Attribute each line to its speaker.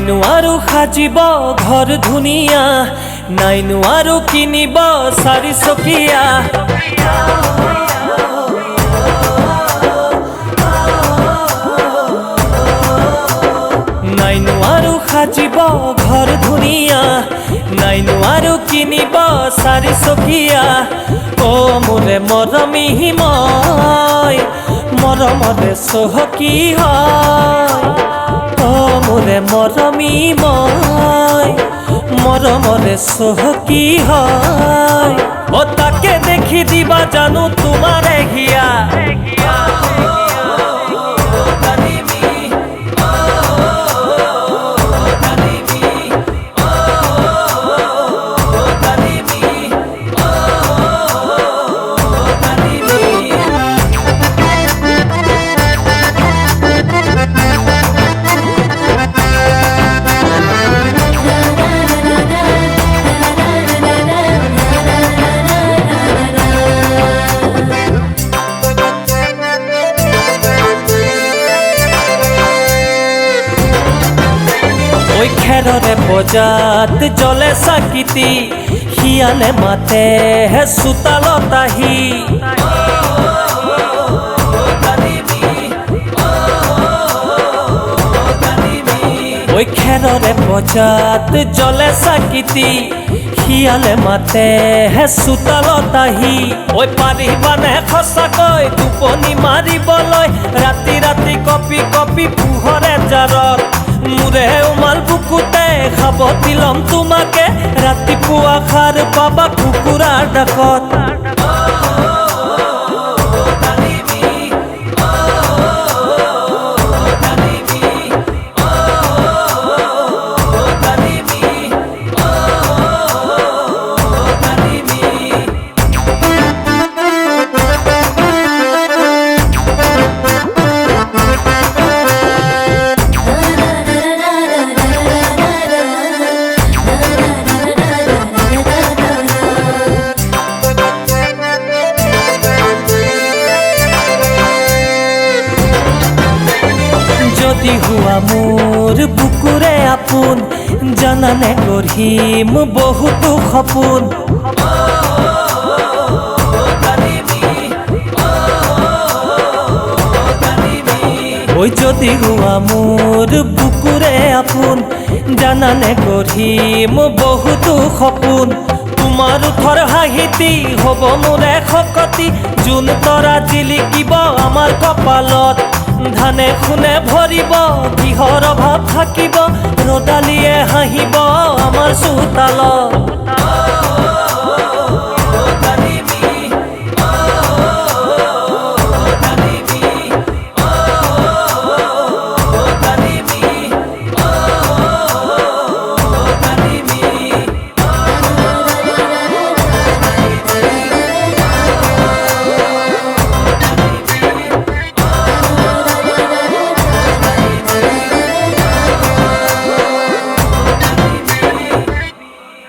Speaker 1: নাইনো আৰু সাজিব ঘৰ ধুনীয়া, নাইনো আৰু কিনিব চাৰিচকীয়া। নাইনো আৰু সাজিব ঘৰ ধুনীয়া, নাইনো আৰু কিনিব চাৰিচকীয়া। অ' মোৰে মৰমী মই মৰমৰে চহকী হয়। অ' মোৰে মৰমী মই মৰমৰে চহকী হয়। অ' তাকে দেখি দিবা জানো তোমাৰে হিয়া। ওই খেৰৰে বজাত জ্বলে চাকিতি, শিয়ালে মাতে হে চোতালত আহি। ওই খেৰৰে বজাত জ্বলে চাকিতি, শিয়ালে মাতে হে চোতালত আহি। ঐ পাৰিবানে সঁচাকৈ টোপনি মাৰিবলৈ, ৰাতি ৰাতি কপি কপি পোহৰে জাৰত। মোৰে উমাল বুকুতে খাব দিলম তোমাকে, ৰাতিপুৱা খাৰ পাবা কুকুৰাৰ ডাকত। যদি হুৱা মোৰ বুকুৰে আপোন, জানানে গঢ়িম বহুতো সপোন। ঐ যদি হুৱা মোৰ বুকুৰে আপোন, জানানে গঢ়িম বহুতো সপোন। তোমাৰ ওঠৰ হাঁহিতি হ'ব মোৰে শকতি, জোন তৰা জিলিকিব আমাৰ কপালত। ধানে খুনে ভৰিব কিহৰ অভাৱ থাকিব, ৰদালিয়ে হাঁহিব আমাৰ চোতালত।